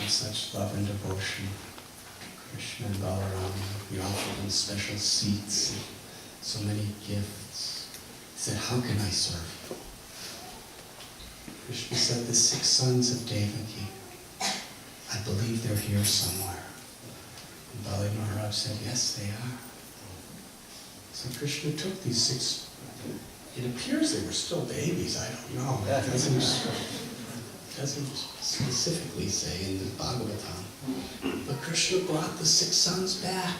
in such love and devotion. Krishna and Balaram, we offered them special seats, and so many gifts. He said, how can I serve you? Krishna said, the 6 sons of Devaki, I believe they're here somewhere. And Bali Maharaj said, yes, they are. So Krishna took these 6, it appears they were still babies, I don't know. It doesn't specifically say in the Bhagavatam. But Krishna brought the 6 sons back.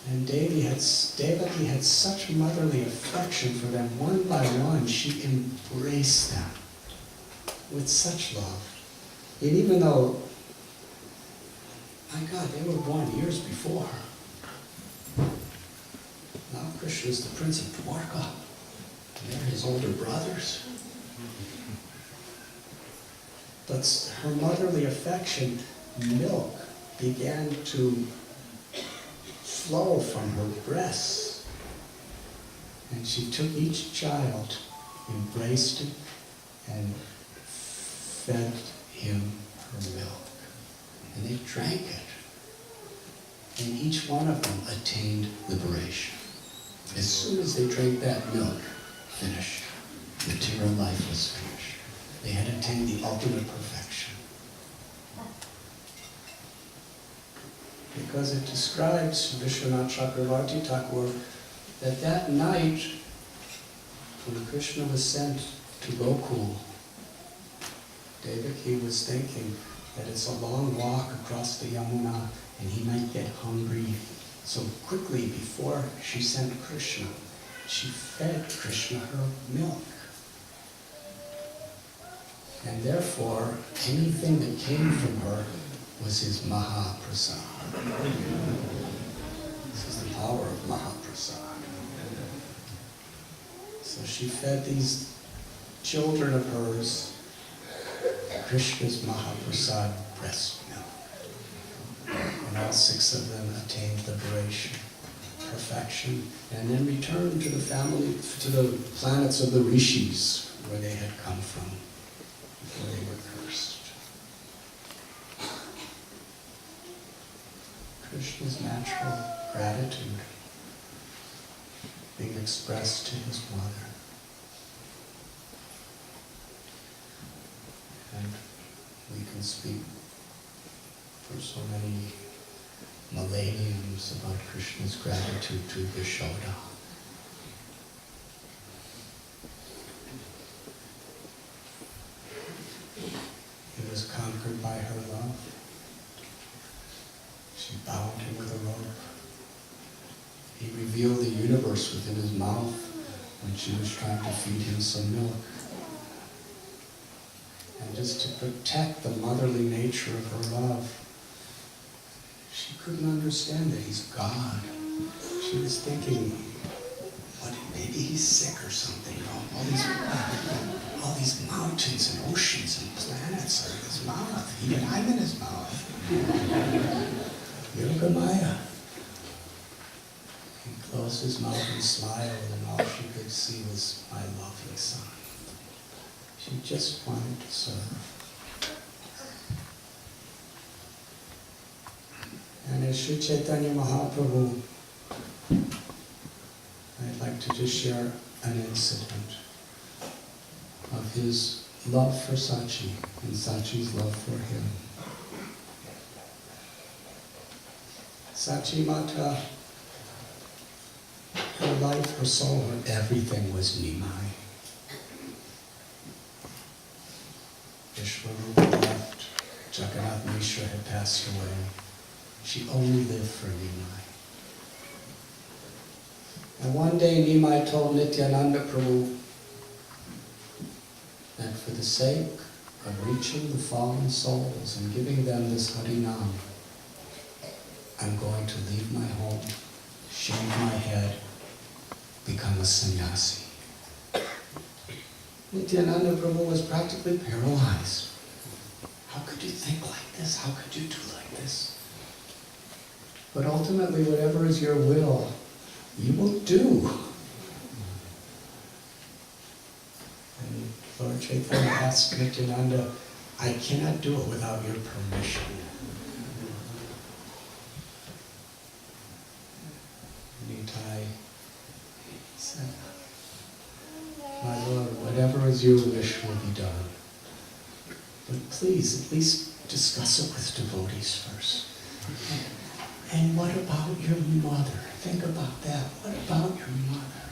And Devaki had such motherly affection for them. One by one, she embraced them with such love. And even though, my God, they were born years before her. Now Krishna is the Prince of Dwarka, and they're his older brothers. But her motherly affection, milk, began to flow from her breasts. And she took each child, embraced it, and fed him her milk. And they drank it. And each one of them attained liberation. As soon as they drank that milk, finished. Material life was finished. They had attained the ultimate perfection. Because it describes, Vishwanath Chakravarti Thakur, that night, when Krishna was sent to Gokul, Devaki was thinking that it's a long walk across the Yamuna and he might get hungry. So quickly, before she sent Krishna, she fed Krishna her milk. And therefore, anything that came from her was his Mahaprasad. This is the power of Mahaprasad. So she fed these children of hers Krishna's Mahaprasad breast milk. And all 6 of them attained liberation, perfection, and then returned to the planets of the rishis, where they had come from, before they were cursed. Krishna's natural gratitude being expressed to his mother. And we can speak for so many millenniums about Krishna's gratitude to Yashoda. He was conquered by her love. She bound him with a rope. He revealed the universe within his mouth when she was trying to feed him some milk. And just to protect the motherly nature of her love, she couldn't understand that he's God. She was thinking, maybe he's sick or something. All these mountains and oceans and planets are in his mouth. I'm in his mouth. Yogamaya. He closed his mouth and smiled, and all she could see was my lovely son. She just wanted to serve. And as Sri Chaitanya Mahaprabhu, I'd like to just share an incident of his love for Sachi and Sachi's love for him. Sachi Mata, her life, her soul, her everything was Nimai. Vishwarupa left, Jagannath Mishra had passed away. She only lived for Nimai. And one day Nimai told Nityananda Prabhu that for the sake of reaching the fallen souls and giving them this Harinam, I'm going to leave my home, shave my head, become a sannyasi. Nityananda Prabhu was practically paralyzed. How could you think like this? How could you do like this? But ultimately, whatever is your will, you will do. And Lord Chaitanya asked Nityananda, I cannot do it without your permission. Nitai said, my Lord, whatever is your wish will be done. But please, at least discuss it with devotees first. And what about your mother? Think about that. What about your mother?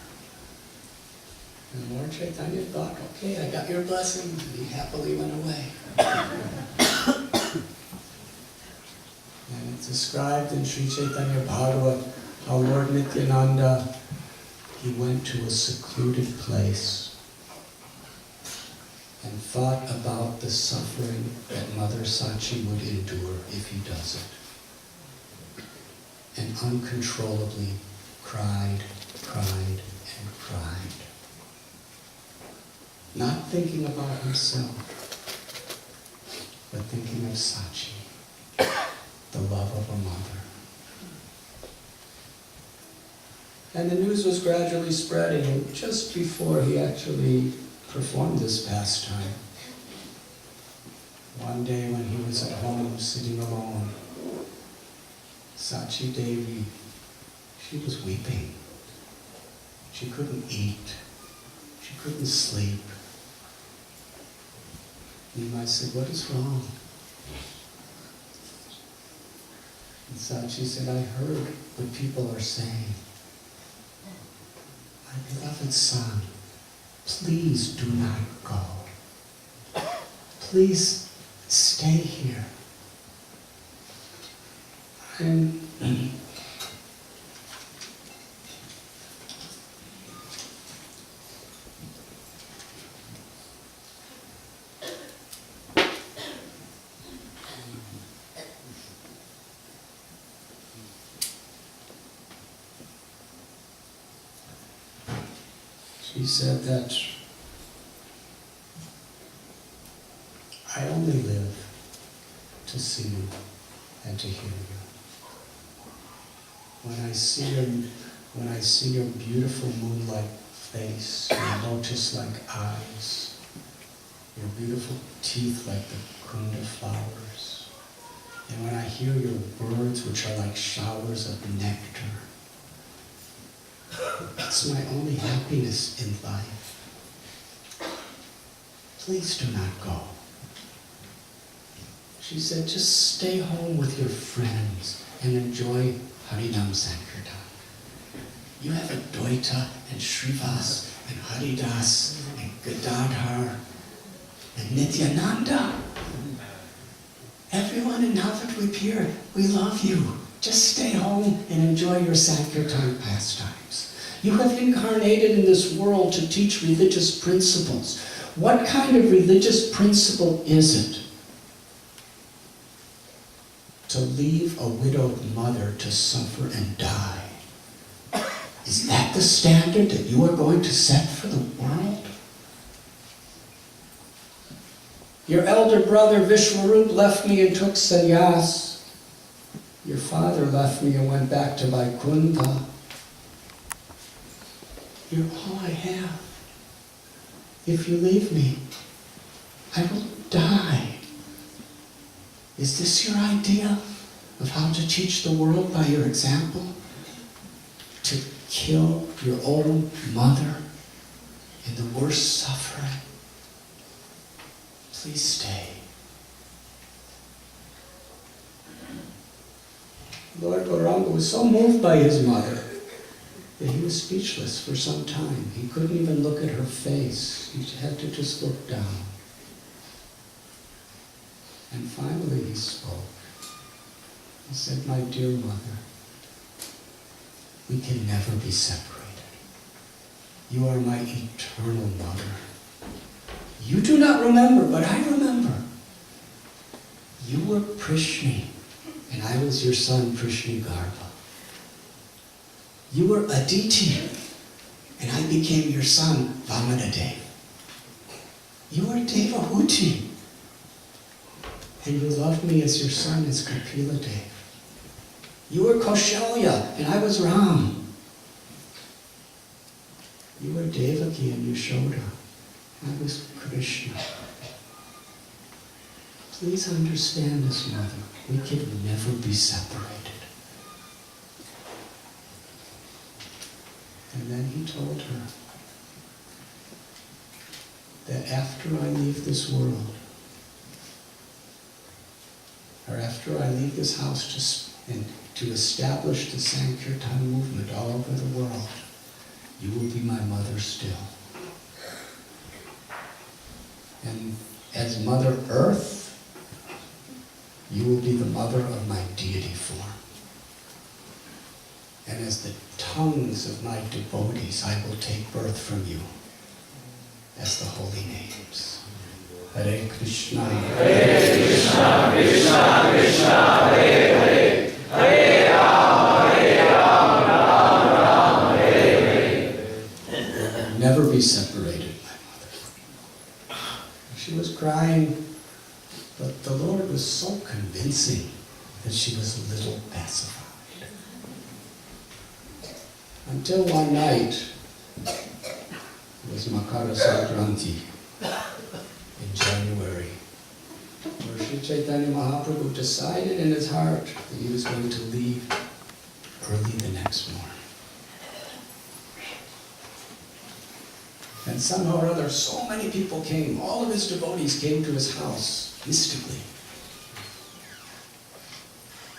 And Lord Chaitanya thought, okay, I got your blessing. And he happily went away. And it's described in Sri Chaitanya Bhagavat how Lord Nityananda, he went to a secluded place and thought about the suffering that Mother Sachi would endure if he does it. And uncontrollably cried, cried, and cried. Not thinking about himself, but thinking of Sachi, the love of a mother. And the news was gradually spreading just before he actually performed this pastime. One day when he was at home sitting alone, Sachi Devi, she was weeping. She couldn't eat. She couldn't sleep. Nimai said, what is wrong? And Sachi said, I heard what people are saying. My beloved son, please do not go. Please stay here. And she said that I only live to see you and to hear you. When I see your beautiful moonlight face, your lotus-like eyes, your beautiful teeth like the kunda flowers, and when I hear your words which are like showers of nectar, it's my only happiness in life. Please do not go. She said, just stay home with your friends and enjoy Harinam Sankirtan. You have Advaita and Srivas and Haridas and Gadadhar and Nityananda. Everyone in Navadvip here, we love you. Just stay home and enjoy your Sankirtan pastimes. You have incarnated in this world to teach religious principles. What kind of religious principle is it to leave a widowed mother to suffer and die? Is that the standard that you are going to set for the world? Your elder brother Vishwarup left me and took sannyas. Your father left me and went back to Vaikuntha. You're all I have. If you leave me, I will die. Is this your idea of how to teach the world by your example? To kill your own mother in the worst suffering? Please stay. Lord Gauranga was so moved by his mother that he was speechless for some time. He couldn't even look at her face. He had to just look down. And finally he spoke. He said, my dear mother, we can never be separated. You are my eternal mother. You do not remember, but I remember. You were Prishni, and I was your son, Prishni Garba. You were Aditi, and I became your son, Vamanadev. You were Devahuti, and you loved me as your son, as Kapila Dev. You were Kaushalya, and I was Ram. You were Devaki and Yashoda, and I was Krishna. please understand this, Mother. We can never be separated. And then he told her that after I leave this world, or after I leave this house to establish the Sankirtan movement all over the world, you will be my mother still. And as Mother Earth, you will be the mother of my deity form. And as the tongues of my devotees, I will take birth from you as the holy names. Hare Krishna, Krishna Krishna, Hare Hare, Hare Ram, Ram, Hare Hare. Never be separated, my mother. She was crying, but the Lord was so convincing that she was a little pacified. Until one night, it was Makara Sankranti in January, where Sri Chaitanya Mahaprabhu decided in his heart that he was going to leave early the next morning. And somehow or other, so many people came, all of his devotees came to his house, mystically.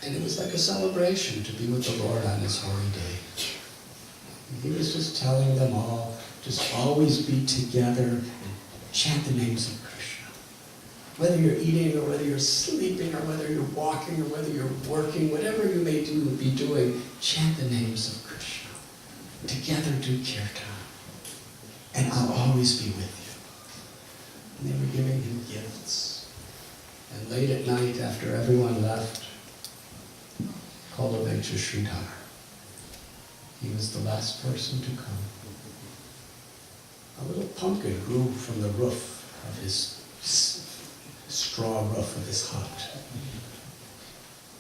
And it was like a celebration to be with the Lord on this holy day. And he was just telling them all, just always be together and chant the names of Krishna. Whether you're eating or whether you're sleeping or whether you're walking or whether you're working, whatever you may be doing, chant the names of Krishna. Together do kirtan. And I'll always be with you. And they were giving him gifts. And late at night, after everyone left, Kolavecha Sridhar, he was the last person to come. A little pumpkin grew from the roof of his straw roof of his hut.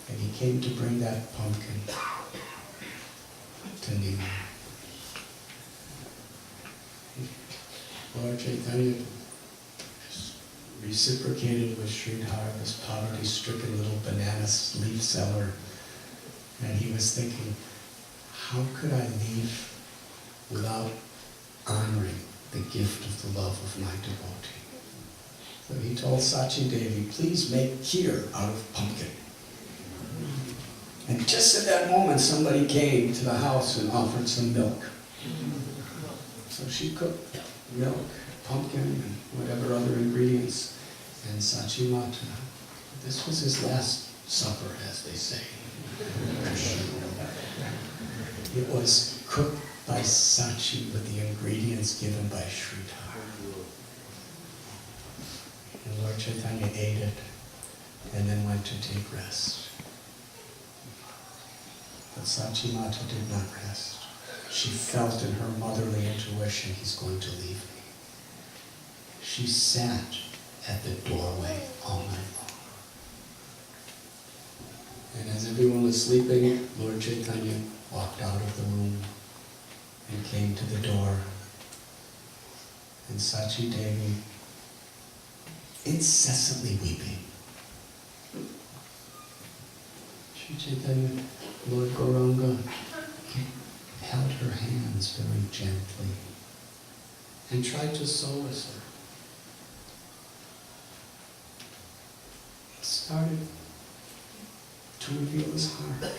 And he came to bring that pumpkin to Nima. Lord Chaitanya reciprocated with Sridhar, this poverty-stricken little banana leaf seller, and he was thinking, how could I leave without honoring the gift of the love of my devotee? So he told Sachi Devi, please make kheer out of pumpkin. And just at that moment, somebody came to the house and offered some milk. So she cooked milk, pumpkin, and whatever other ingredients, and Sachi Mata. This was his last supper, as they say. It was cooked by Sachi with the ingredients given by Sridhar. And Lord Chaitanya ate it, and then went to take rest. But Sachi Mata did not rest. She felt in her motherly intuition, he's going to leave me. She sat at the doorway all night long. And as everyone was sleeping, Lord Chaitanya walked out of the room and came to the door. And Sachi Devi, incessantly weeping, Sri Chaitanya, Lord Gauranga, held her hands very gently and tried to solace her. He started to reveal his heart.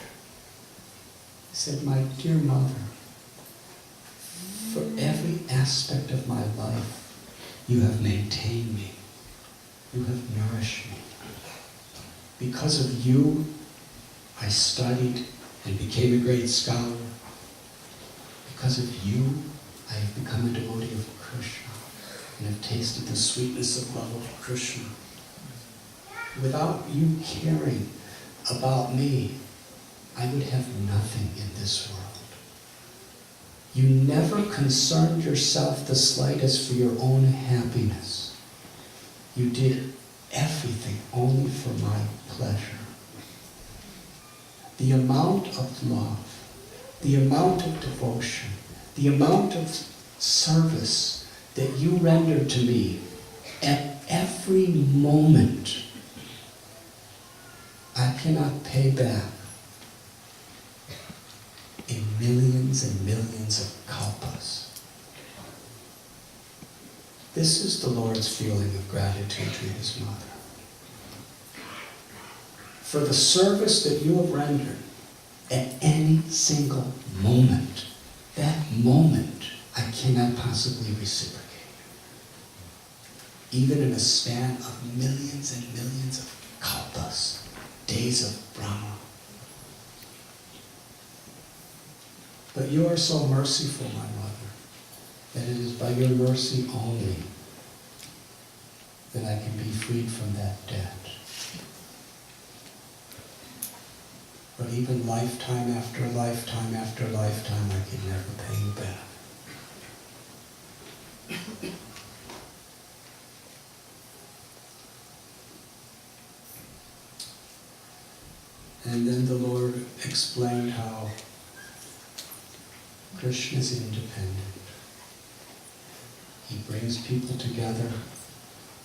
He said, my dear mother, for every aspect of my life, you have maintained me. You have nourished me. Because of you, I studied and became a great scholar. Because of you, I have become a devotee of Krishna and have tasted the sweetness of love of Krishna. Without you caring about me, I would have nothing in this world. You never concerned yourself the slightest for your own happiness. You did everything only for my pleasure. The amount of love, the amount of devotion, the amount of service that you rendered to me at every moment I cannot pay back in millions and millions of kalpas. This is the Lord's feeling of gratitude to his mother. For the service that you have rendered at any single moment, that moment I cannot possibly reciprocate. Even in a span of millions and millions of kalpas, days of Brahma. But you are so merciful, my mother, that it is by your mercy only that I can be freed from that debt. But even lifetime after lifetime after lifetime, I can never pay you back. And then the Lord explained how Krishna is independent. He brings people together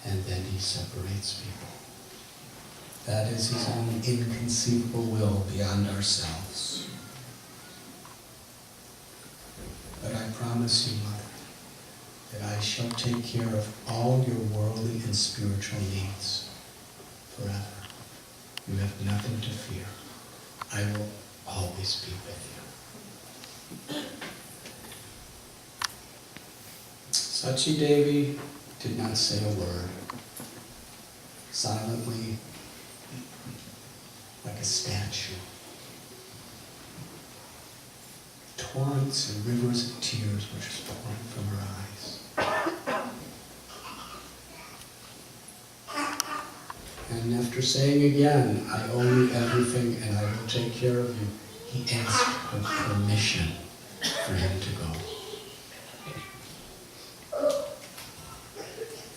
and then he separates people. That is his own inconceivable will beyond ourselves. But I promise you, Mother, that I shall take care of all your worldly and spiritual needs forever. You have nothing to fear. I will always be with you. Sachi Devi did not say a word. Silently, like a statue. Torrents and rivers of tears were just pouring from her eyes. And after saying again, I owe you everything and I will take care of you, he asked her permission for him to go.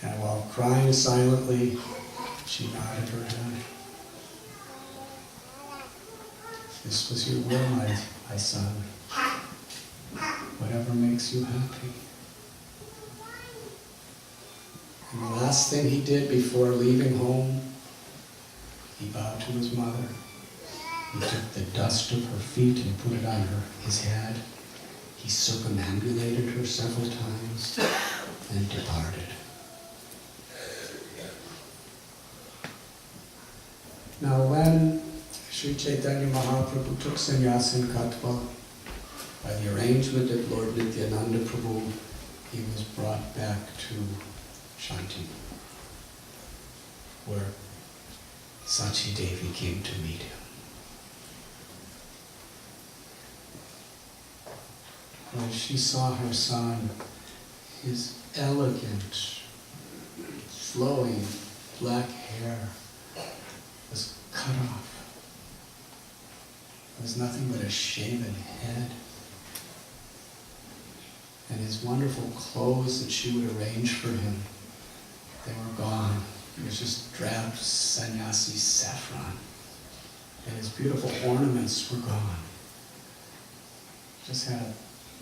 And while crying silently, she nodded her head. This was your will, my son. Whatever makes you happy. And the last thing he did before leaving home, he bowed to his mother. He took the dust of her feet and put it on his head. He circumambulated her several times and departed. Now when Sri Chaitanya Mahaprabhu took sannyas in Katwa, by the arrangement of Lord Nityananda Prabhu, he was brought back to Shanti, where Sachi Devi came to meet him. When she saw her son, his elegant, flowing black hair was cut off. There was nothing but a shaven head. And his wonderful clothes that she would arrange for him, they were gone. It was just drab sannyasi saffron. And his beautiful ornaments were gone. Just had a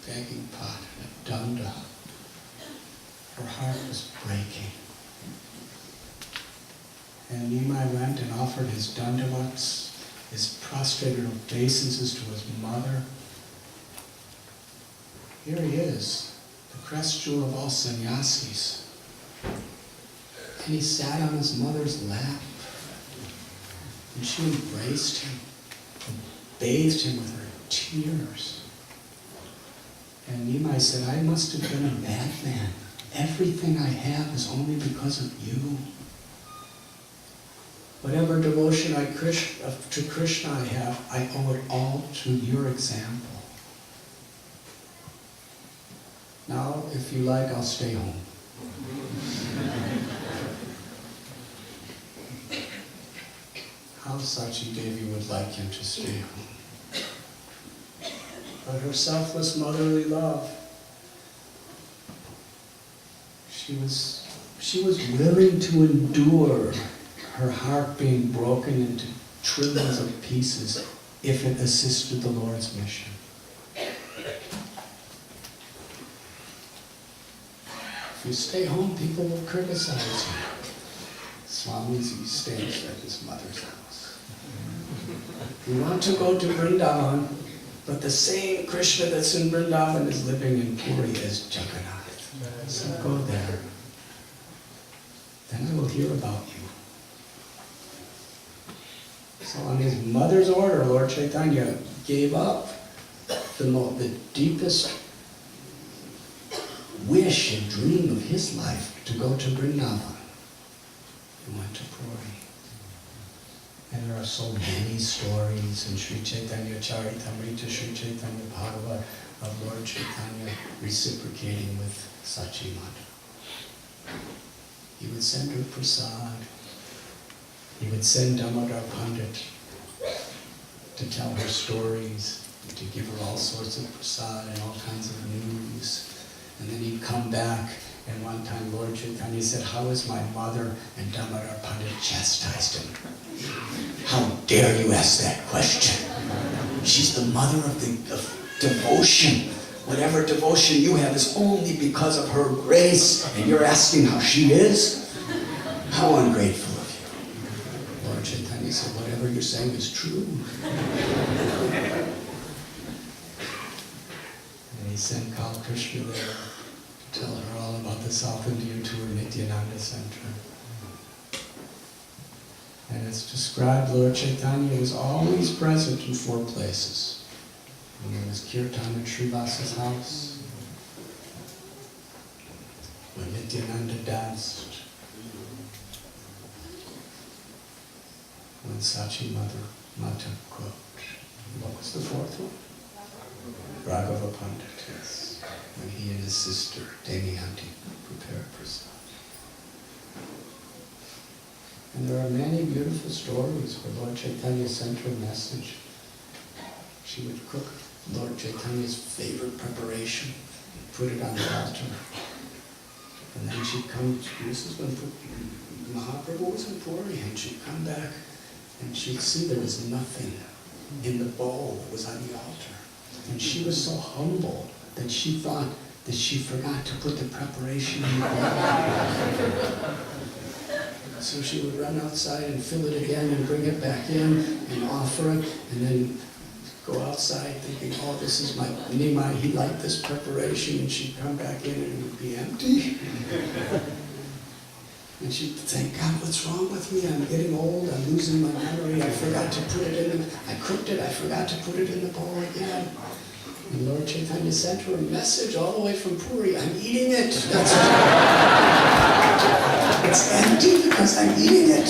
begging pot and a danda. Her heart was breaking. And Nimai went and offered his dandavats, his prostrated obeisances to his mother. Here he is, the crest jewel of all sannyasis. And he sat on his mother's lap. And she embraced him and bathed him with her tears. And Nimai said, I must have been a madman. Everything I have is only because of you. Whatever devotion to Krishna I have, I owe it all to your example. Now, if you like, I'll stay home. How Sachi Devi would like him to stay home. But her selfless motherly love, she was willing to endure her heart being broken into trillions of pieces if it assisted the Lord's mission. If you stay home, people will criticize you. Swamiji stays at his mother's house. We want to go to Vrindavan, but the same Krishna that's in Vrindavan is living in Puri as Jagannath. So go there. Then I will hear about you. So on his mother's order, Lord Chaitanya gave up the deepest wish and dream of his life to go to Vrindavan. He went to Puri. And there are so many stories in Sri Chaitanya Charitamrita, Sri Chaitanya Bhagavad, of Lord Chaitanya reciprocating with Sachi Mata. He would send her prasad. He would send Damodar Pandit to tell her stories, to give her all sorts of prasad and all kinds of news. And then he'd come back, and one time Lord Chaitanya said, "How is my mother?" And Damodar Pandit chastised him. "How dare you ask that question? She's the mother of devotion. Whatever devotion you have is only because of her grace, and you're asking how she is? How ungrateful of you." Lord Chaitanya said, "Whatever you're saying is true." And he sent Kal Krishna there to tell her all about the South Indian tour, Nityananda Center. And it's described, Lord Chaitanya was always present in 4 places. When there was Kirtan at Srivasa's house, when Nityananda danced, when Sachi Mata cooked. What was the 4th one? Raghava Pandit, yes. When he and his sister, Damayanti, prepared prasad. And there are many beautiful stories where Lord Chaitanya sent her a message. She would cook Lord Chaitanya's favorite preparation, put it on the altar. And then she'd come, this is when Mahaprabhu was in Puri, and she'd come back and she'd see there was nothing in the bowl that was on the altar. And she was so humble that she thought that she forgot to put the preparation in the bowl. So she would run outside and fill it again and bring it back in and offer it, and then go outside thinking, "Oh, this is my Nimai, he liked this preparation," and she'd come back in and it would be empty. And she'd think, "God, what's wrong with me? I'm getting old, I'm losing my memory, I forgot to put it in, I cooked it, I forgot to put it in the bowl again." And Lord Chaitanya sent her a message all the way from Puri, "I'm eating it. That's it's empty because I'm eating it.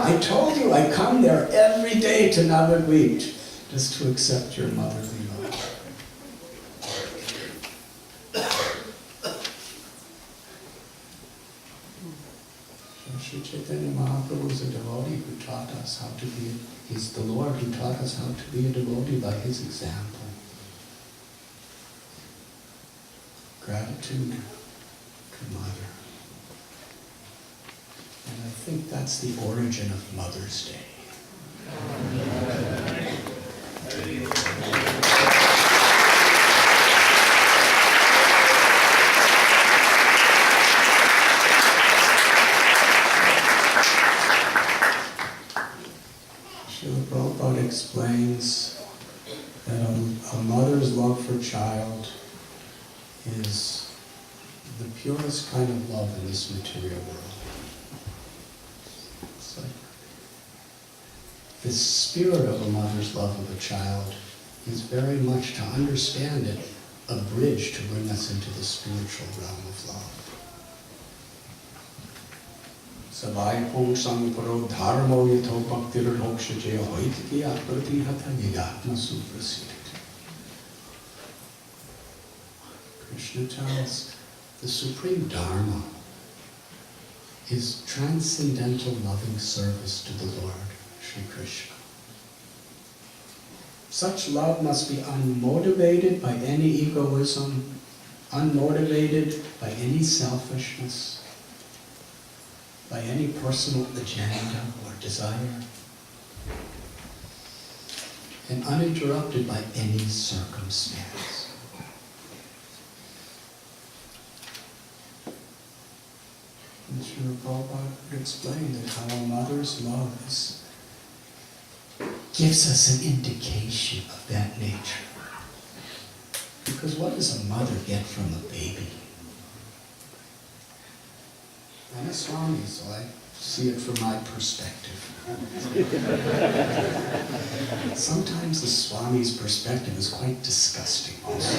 I told you I come there every day to Navadvip just to accept your motherly love." Sri Chaitanya Mahaprabhu is a devotee who taught us how to be, he's the Lord who taught us how to be a devotee by his example. Gratitude to Mother. And I think that's the origin of Mother's Day. Srila Prabhupada explains that a mother's love for child is the purest kind of love in this material world. It's like the spirit of a mother's love of a child is very much, to understand it, a bridge to bring us into the spiritual realm of love. Savai pong samparo dharmo yatho bhaktir hokshaje hoitiki apratihata yatma suprasidit. Krishna tells the supreme dharma is transcendental loving service to the Lord, Sri Krishna. Such love must be unmotivated by any egoism, unmotivated by any selfishness, by any personal agenda or desire, and uninterrupted by any circumstance. And Srila Prabhupada explained that how a mother's love gives us an indication of that nature. Because what does a mother get from a baby? I'm a Swami, so I see it from my perspective. Sometimes the Swami's perspective is quite disgusting also.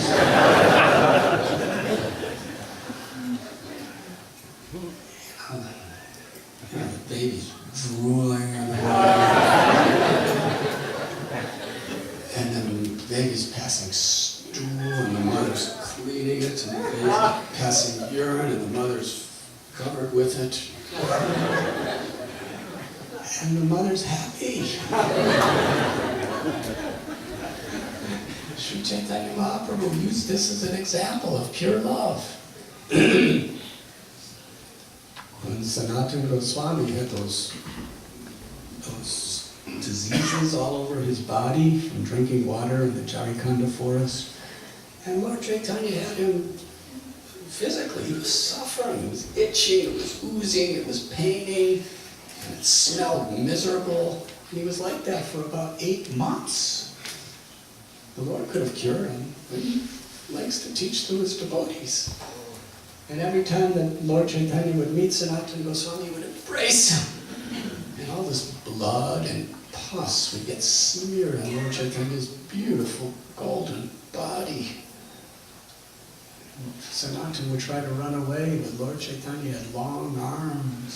The baby's drooling and then the baby's passing stool and the mother's cleaning it, and the baby's passing urine and the mother's covered with it. And the mother's happy. Sri Chaitanya Mahaprabhu used this as an example of pure love. When Sanatana Goswami had those diseases all over his body from drinking water in the Charikanda forest, and Lord Chaitanya had him physically, he was suffering, it was itching, it was oozing, it was paining, and it smelled miserable. And he was like that for about 8 months. The Lord could have cured him, but he likes to teach through his devotees. And every time that Lord Chaitanya would meet Sanatana Goswami, he would embrace him. And all this blood and pus would get smeared on Lord Chaitanya's beautiful golden body. Sanatana would try to run away, but Lord Chaitanya had long arms.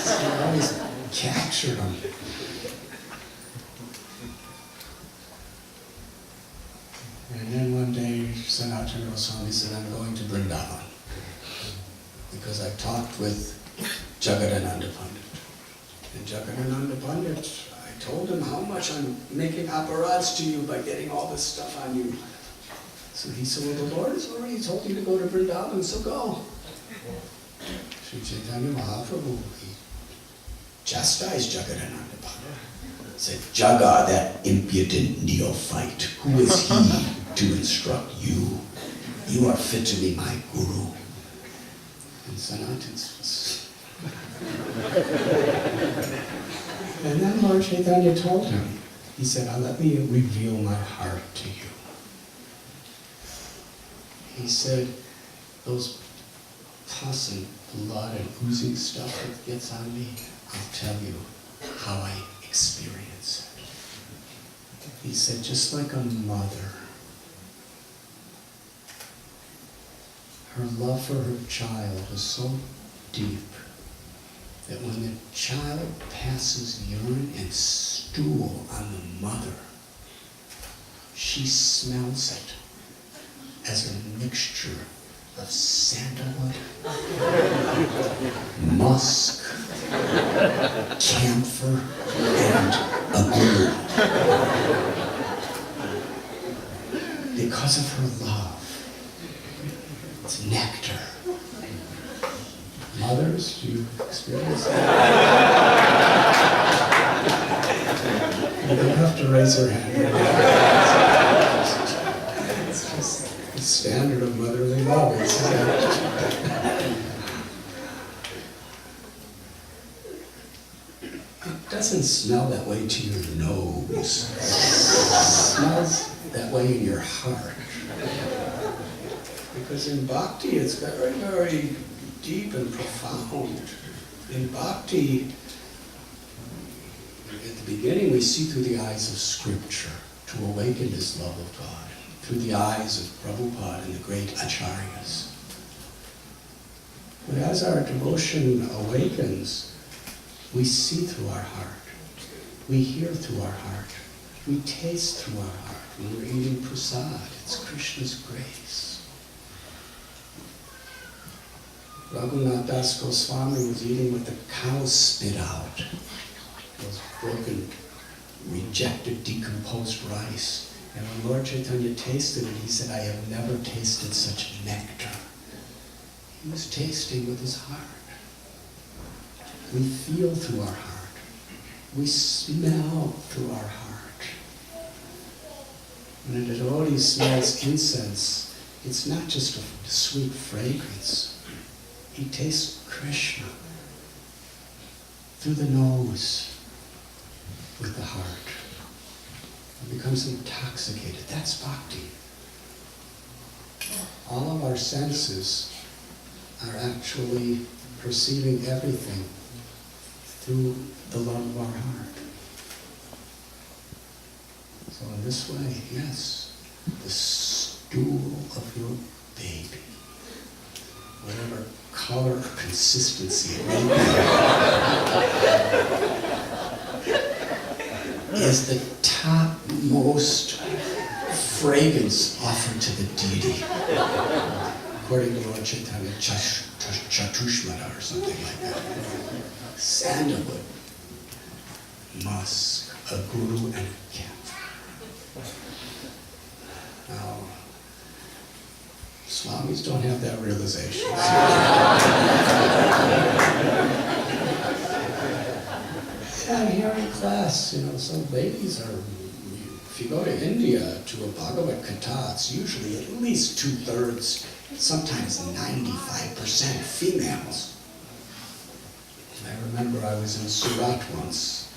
So he always captured him. And then one day, Sanatana Goswami said, I'm going to Vrindavan, because I talked with Jagadananda Pandit. And Jagadananda Pandit, I told him how much I'm making aparads to you by getting all this stuff on you. So he said, well, the Lord has already told you to go to Vrindavan, so go. Sri Chaitanya Mahaprabhu, he chastised Jagadananda Pandit. He said, Jaga, that impudent neophyte, who is he to instruct you? You are fit to be my guru. And Sanatana was... And then Lord Chaitanya told him, he said, let me reveal my heart to you. He said, those pus and blood and oozing stuff that gets on me, I'll tell you how I experience it. He said, just like a mother, her love for her child is so deep that when the child passes urine and stool on the mother, she smells it as a mixture of sandalwood, musk, camphor, and agruel. Because of her love, it's nectar. Mothers, do you experience that? You don't have to raise your hand. It's just the standard of motherly love. It doesn't smell that way to your nose. It smells that way in your heart. Because in bhakti, it's very, very deep and profound. In bhakti, at the beginning, we see through the eyes of Scripture to awaken this love of God, through the eyes of Prabhupada and the great acharyas. But as our devotion awakens, we see through our heart, we hear through our heart, we taste through our heart. When we're eating prasad, it's Krishna's grace. Raghunath Das Goswami was eating with the cow spit out, those broken, rejected, decomposed rice. And when Lord Chaitanya tasted it, he said, I have never tasted such nectar. He was tasting with his heart. We feel through our heart. We smell through our heart. When a devotee smells incense, it's not just a sweet fragrance. He tastes Krishna through the nose with the heart. He becomes intoxicated. That's bhakti. All of our senses are actually perceiving everything through the love of our heart. So in this way, yes, the stool of your baby, whatever color or consistency it may be, is the topmost fragrance offered to the deity. According to Lord Chaitanya, Chatushmata or something like that. Sandalwood, musk, a guru, and a camphor. Now, Swamis don't have that realization. And here in class, some ladies are, if you go to India to a Bhagavad Gita, it's usually at least 2/3, sometimes 95% females. I remember I was in Surat once,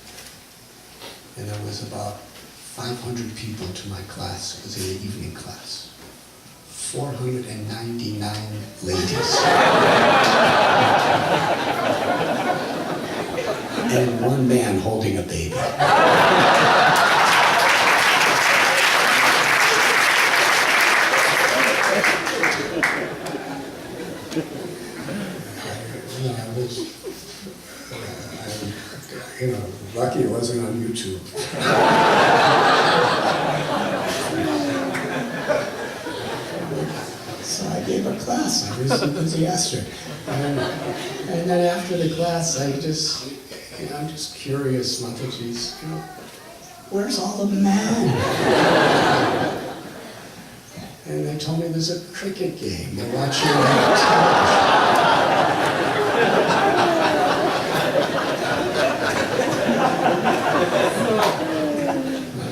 and there was about 500 people to my class. It was an evening class. 499 ladies. And one man holding a baby. Lucky it wasn't on YouTube. So I gave a class. I was enthusiastic. And then after the class, I'm just curious, Mataji's, where's all the men? And they told me there's a cricket game. They're watching it on television.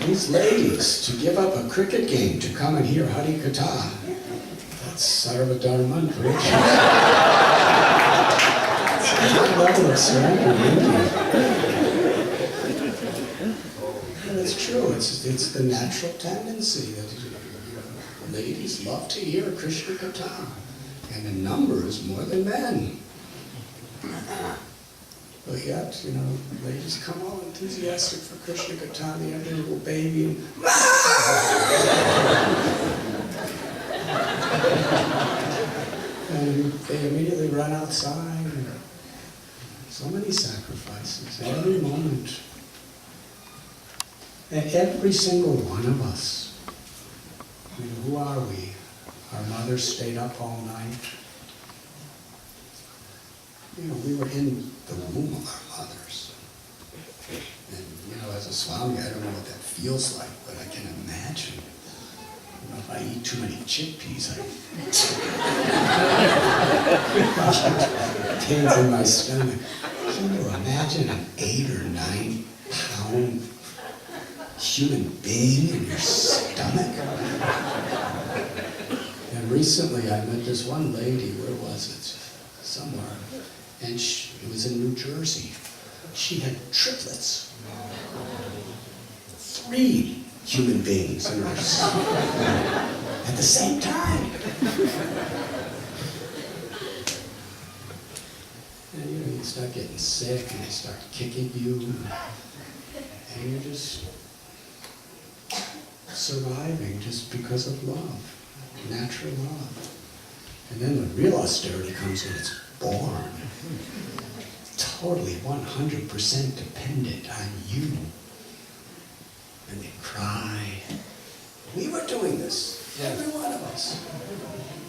These ladies, to give up a cricket game to come and hear Hari Katha, that's Sarvadharman Pariksha. It's a high level of surrender in India. And it's true, it's the natural tendency that ladies love to hear Krishna Katha, and the number is more than men. But yet, ladies come all enthusiastic for Krishna Katha, they have their little baby, and they immediately run outside, and so many sacrifices, every moment. And every single one of us, who are we? Our mothers stayed up all night. We were in the womb of our mothers. And, as a Swami, I don't know what that feels like, but I can imagine. If I eat too many chickpeas, pains in my stomach. Can you imagine an 8 or 9 pound human being in your stomach? And recently I met this one lady, where was it? Somewhere. And it was in New Jersey. She had triplets. 3 human beings in her stomach at the same time. And you start getting sick, and they start kicking you, and you're just surviving just because of love, natural love. And then the real austerity comes when it's born. Totally 100% dependent on you. And they cry. We were doing this, every one of us.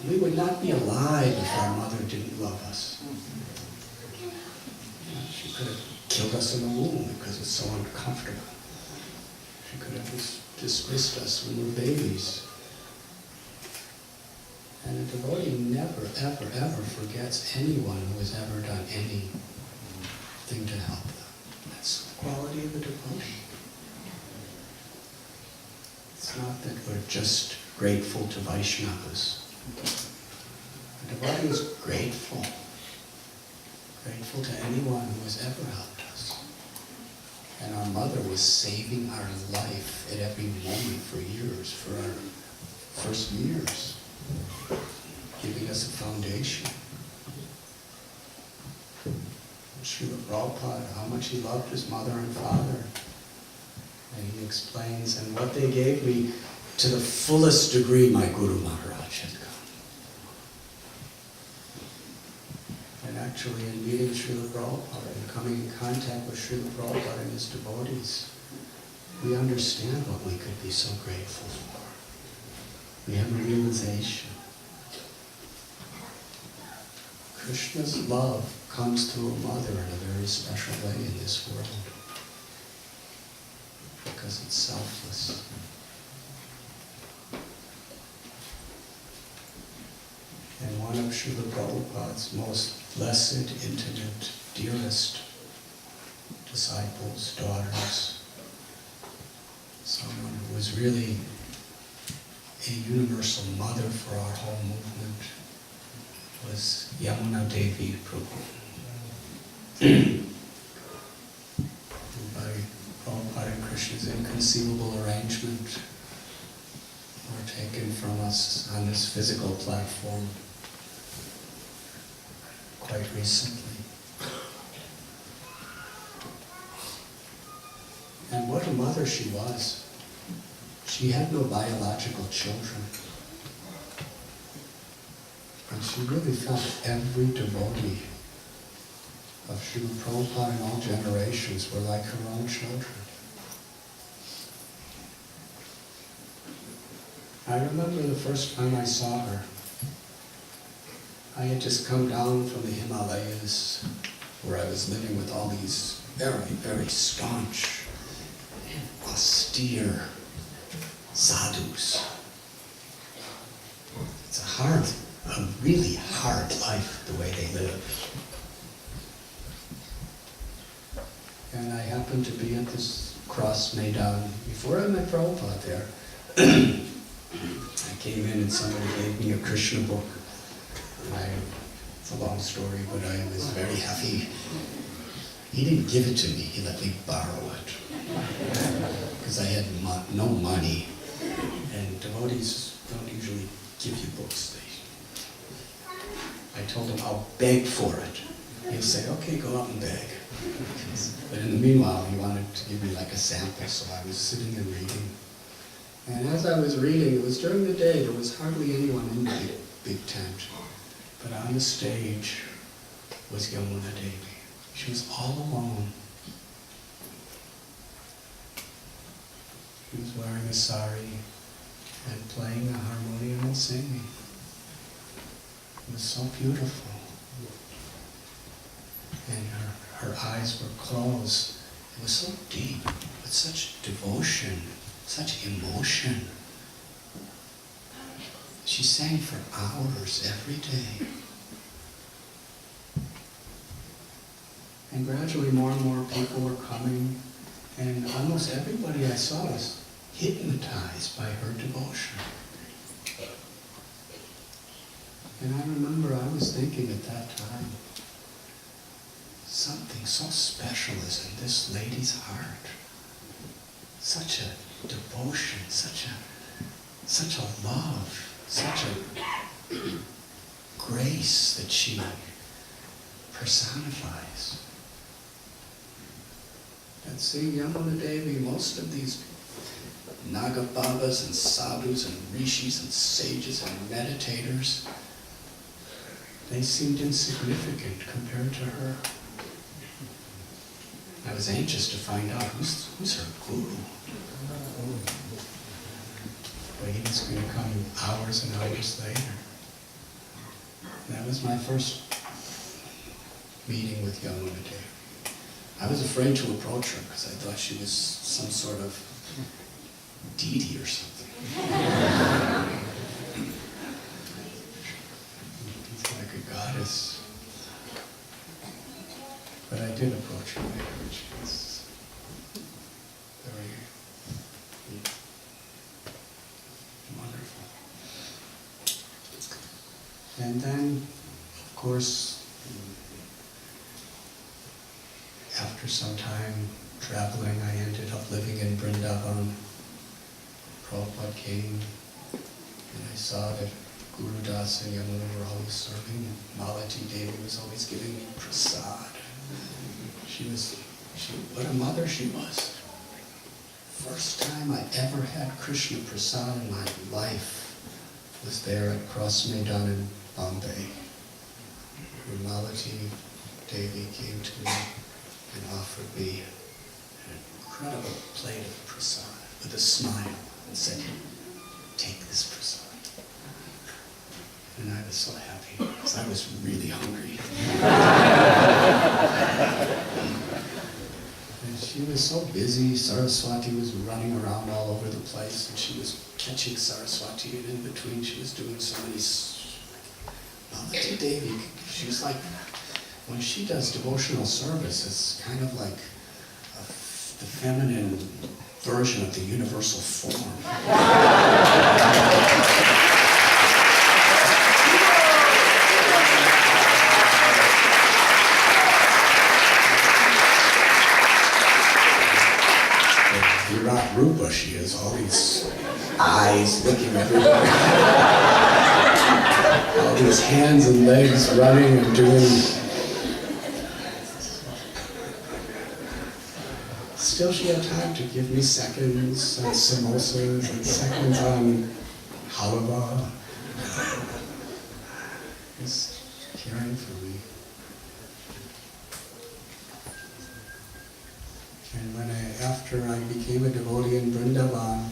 We would not be alive if our mother didn't love us. She could have killed us in the womb because it's so uncomfortable. She could have just dismissed us when we were babies. And a devotee never, ever, ever forgets anyone who has ever done anything to help them. That's the quality of a devotee. It's not that we're just grateful to Vaishnavas. The devotee was grateful to anyone who has ever helped us. And our mother was saving our life at every moment for years, for our first years, giving us a foundation. Srila Prabhupada, how much he loved his mother and father. And he explains, and what they gave me, to the fullest degree my Guru Maharaj had come. And actually in meeting Srila Prabhupada and coming in contact with Srila Prabhupada and his devotees, we understand what we could be so grateful for. We have a realization. Krishna's love comes through a mother in a very special way in this world. Because it's selfless. And one of Srila Prabhupada's most blessed, intimate, dearest disciples, daughters, someone who was really a universal mother for our whole movement, was Yamuna Devi Prabhu. By Prabhupada and Krishna's inconceivable arrangement, were taken from us on this physical platform quite recently. And what a mother she was. She had no biological children. And she really felt every devotee of Srila Prabhupada in all generations were like her own children. I remember the first time I saw her. I had just come down from the Himalayas, where I was living with all these very, very staunch, austere sadhus. It's a really hard life, the way they live. And I happened to be at this cross Maidan before I met Prabhupada there. I came in and somebody gave me a Krishna book. It's a long story, but I was very happy. He didn't give it to me, he let me borrow it. Because I had no money, and devotees don't usually give you books. I told him I'll beg for it. He'd say, okay, go out and beg. But in the meanwhile, he wanted to give me like a sample, so I was sitting and reading. And as I was reading, it was during the day, there was hardly anyone in the big tent. But on the stage was Yamuna Devi. She was all alone. She was wearing a sari and playing the harmonium and singing. It was so beautiful. And her eyes were closed. It was so deep, with such devotion, such emotion. She sang for hours every day. And gradually more and more people were coming, and almost everybody I saw was hypnotized by her devotion. And I remember I was thinking at that time, something so special is in this lady's heart. Such a devotion, such a love, such a grace that she personifies. And seeing Yamuna Devi, most of these Nagababas and sadhus and rishis and sages and meditators, they seemed insignificant compared to her. I was anxious to find out who's her guru. But he was going to come hours and hours later. That was my first meeting with Yamuna Devi. I was afraid to approach her because I thought she was some sort of deity or something. It's like a goddess. But I did approach her later, and she was very wonderful. And then, of course, after some time traveling, I ended up living in Vrindavan. Prabhupada came, and I saw that Guru Das and Yamuna were always serving, and Malati Devi was always giving me prasad. What a mother she was. First time I ever had Krishna prasad in my life was there at Cross Maidan in Bombay. Malati Devi came to me and offered me an incredible plate of prasad with a smile and said, "Take this prasad." And I was so happy because I was really hungry. And she was so busy. Saraswati was running around all over the place, and she was catching Saraswati, and in between she was doing so many... Malati Devi, she's like, when she does devotional service, it's kind of like the feminine version of the universal form. Virat Rupa, she has all these eyes looking everywhere. All these hands and legs running and doing. Still she had time to give me seconds on samosas and seconds on halwa. Just caring for me. And after I became a devotee in Vrindavan,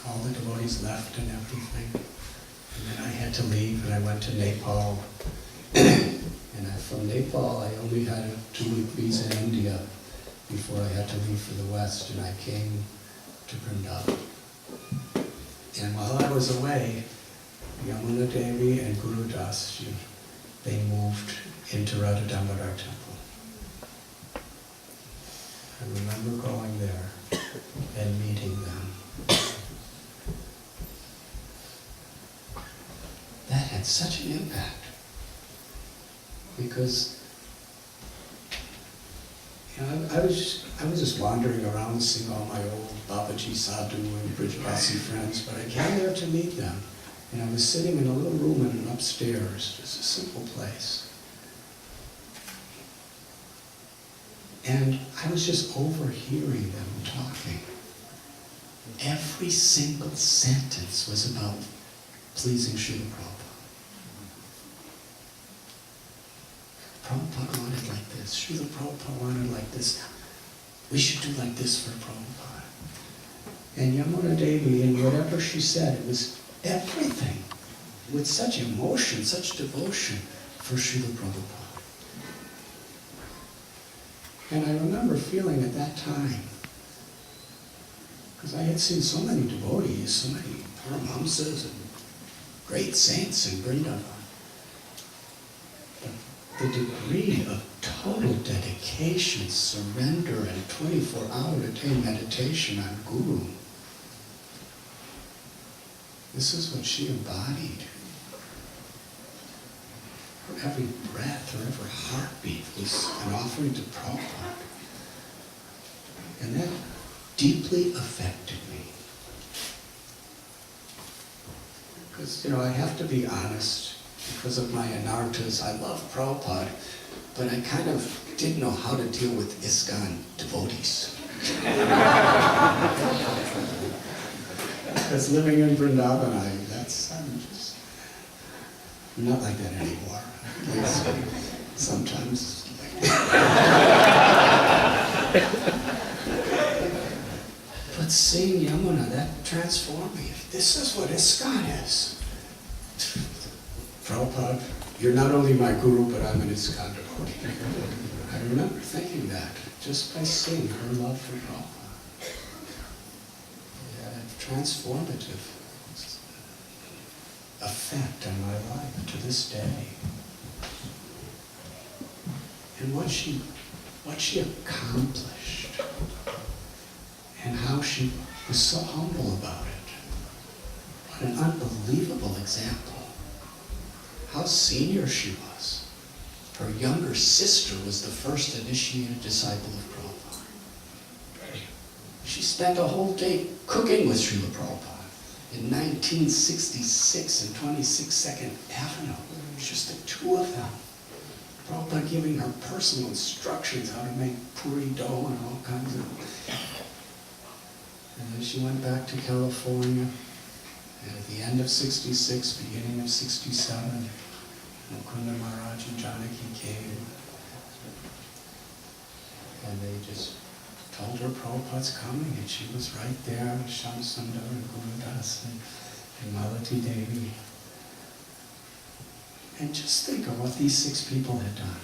all the devotees left and everything. And then I had to leave, and I went to Nepal. And from Nepal, I only had a 2-week visa in India before I had to leave for the West, and I came to Vrindavan. And while I was away, Yamuna Devi and Guru Das, they moved into Radha Damodar Temple. I remember going there and meeting them. That had such an impact. Because I was just wandering around seeing all my old Babaji Sadhu and Brijvasi friends, but I came there to meet them. And I was sitting in a little room in an upstairs, just a simple place. And I was just overhearing them talking. Every single sentence was about pleasing Srila Prabhupada. Prabhupada wanted like this. Srila Prabhupada wanted like this. We should do like this for Prabhupada. And Yamuna Devi, in whatever she said, it was everything with such emotion, such devotion for Srila Prabhupada. And I remember feeling at that time, because I had seen so many devotees, so many Paramahamsas and great saints in Vrindavan, the degree of total dedication, surrender, and 24-hour-a-day meditation on Guru. This is what she embodied. Her every breath, her every heartbeat was an offering to Prabhupada. And that deeply affected me. Because, I have to be honest, because of my anarthas, I love Prabhupada, but I kind of didn't know how to deal with ISKCON devotees. Because living in Vrindavan, I'm not like that anymore. At least sometimes. But seeing Yamuna, that transformed me. This is what ISKCON is. Prabhupada, you're not only my guru, but I'm an ISKCON devotee. I remember thinking that just by seeing her love for Prabhupada. It had a transformative effect on my life to this day. And what she accomplished, and how she was so humble about it. What an unbelievable example. How senior she was. Her younger sister was the first initiated disciple of Prabhupada. She spent a whole day cooking with Srila Prabhupada in 1966 in 22nd Avenue. It was just the two of them. Prabhupada giving her personal instructions how to make puri dough and all kinds of... And then she went back to California. And at the end of 66, beginning of 67, Mukunda Maharaj and Janaki came. And they just told her Prabhupada's coming, and she was right there with Shamsundar and Gurudas and Malati Devi. And just think of what these 6 people had done.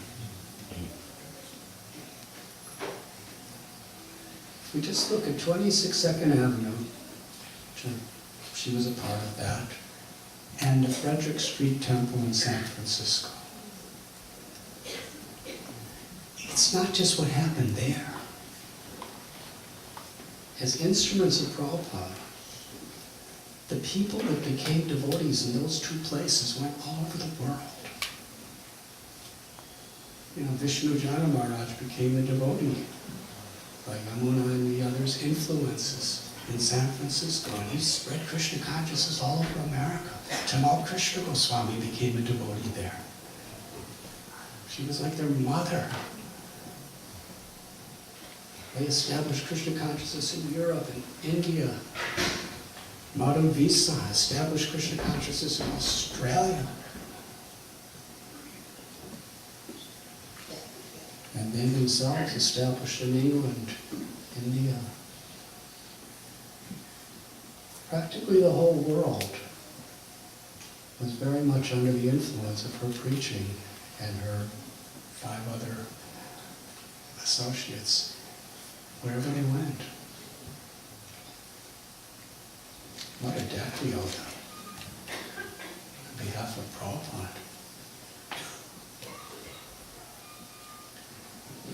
If we just look at 26 2nd Avenue, she was a part of that, and the Frederick Street Temple in San Francisco. It's not just what happened there. As instruments of Prabhupada, the people that became devotees in those 2 places went all over the world. You know, Vishnu Jana Maharaj became a devotee by Yamuna and the others' influences in San Francisco, and he spread Krishna consciousness all over America. Tamal Krishna Goswami became a devotee there. She was like their mother. They established Krishna consciousness in Europe and India. Madhu Visa established Krishna consciousness in Australia. And they themselves established in England, India. Practically the whole world was very much under the influence of her preaching and her 5 other associates, wherever they went. What a debt we owe them on behalf of Prabhupada.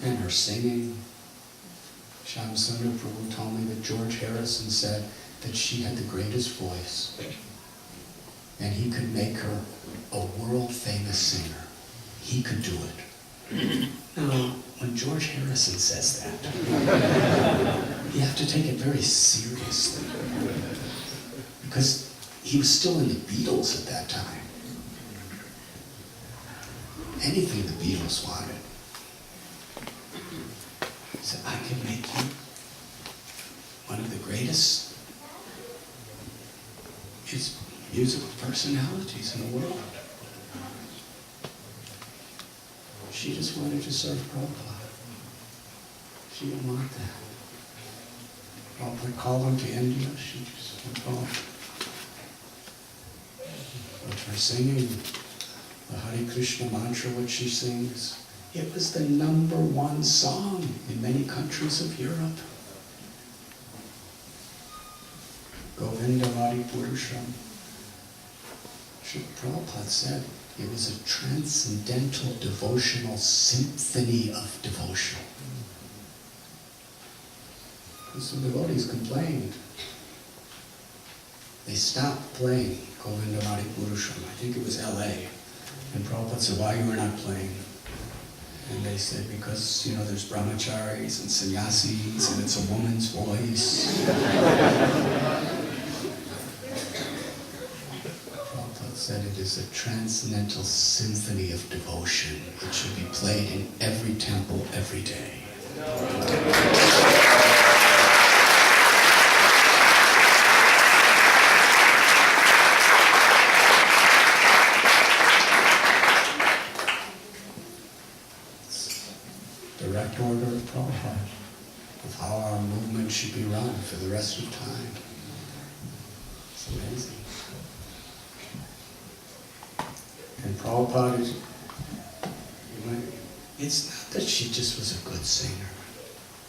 And her singing. Shamsundar Prabhu told me that George Harrison said that she had the greatest voice, and he could make her a world-famous singer. He could do it. Now, when George Harrison says that, you have to take it very seriously, because he was still in the Beatles at that time. Anything the Beatles wanted. He said, I can make you one of the greatest musical personalities in the world. She just wanted to serve Prabhupada. She didn't want that. Prabhupada called him to India, she just went home. But her singing, the Hare Krishna mantra which she sings, it was the #1 song in many countries of Europe. Govinda Vari Purusham. Srila Prabhupada said it was a transcendental devotional symphony of devotion. And some devotees complained. They stopped playing Govinda Vari Purusham. I think it was LA. And Prabhupada said, why you were not playing? And they said, because, you know, there's brahmacharis and sannyasis, and it's a woman's voice. Prabhupada said it is a transcendental symphony of devotion. It should be played in every temple every day. Direct order of Prabhupada of how our movement should be run for the rest of time. It's amazing. And Prabhupada is, it's not that she just was a good singer.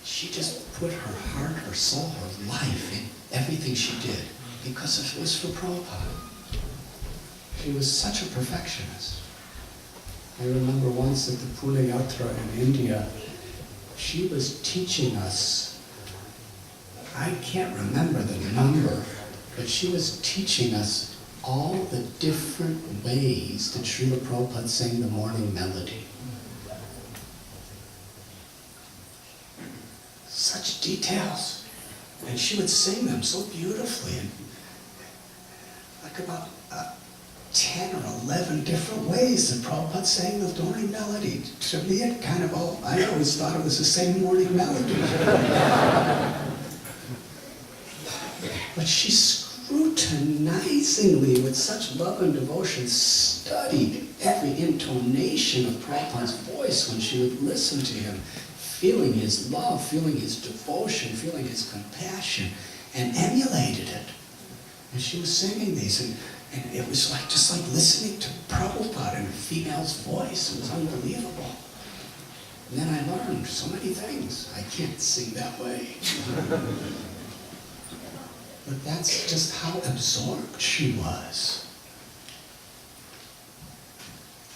She just put her heart, her soul, her life in everything she did because it was for Prabhupada. She was such a perfectionist. I remember once at the Pune Yatra in India, she was teaching us, I can't remember the number, but she was teaching us all the different ways that Srila Prabhupada sang the morning melody. Such details. And she would sing them so beautifully. And like about 10 or 11 different ways that Prabhupada sang the morning melody. To me, it kind of all, I always thought it was the same morning melody. But she scrutinizingly, with such love and devotion, studied every intonation of Prabhupada's voice when she would listen to him, feeling his love, feeling his devotion, feeling his compassion, and emulated it. And she was singing these, and it was like just like listening to Prabhupada in a female's voice. It was unbelievable. And then I learned so many things. I can't sing that way. But that's just how absorbed she was.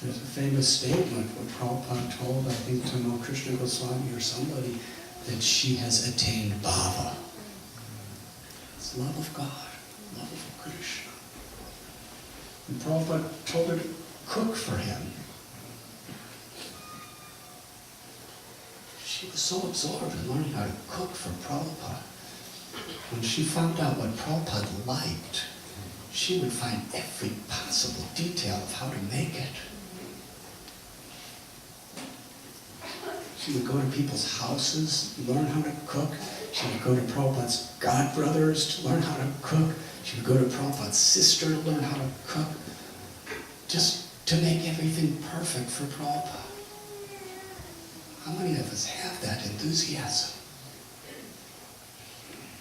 There's a famous statement where Prabhupada told, I think, to know Krishna Goswami or somebody, that she has attained bhava. It's love of God, love of Krishna. And Prabhupada told her to cook for him. She was so absorbed in learning how to cook for Prabhupada. When she found out what Prabhupada liked, she would find every possible detail of how to make it. She would go to people's houses, learn how to cook. She would go to Prabhupada's godbrothers to learn how to cook. She would go to Prabhupada's sister to learn how to cook, just to make everything perfect for Prabhupada. How many of us have that enthusiasm?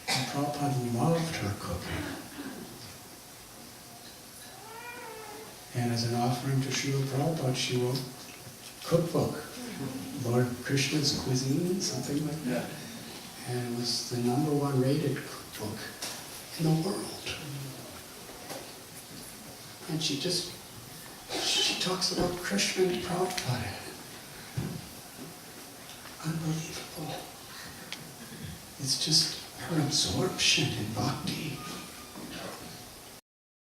And Prabhupada loved her cooking. And as an offering to Srila Prabhupada, she wrote a cookbook, Lord Krishna's Cuisine, something like that. And it was the #1 rated cookbook in the world. And she talks about Krishna and Prabhupada. Unbelievable. It's just her absorption in bhakti.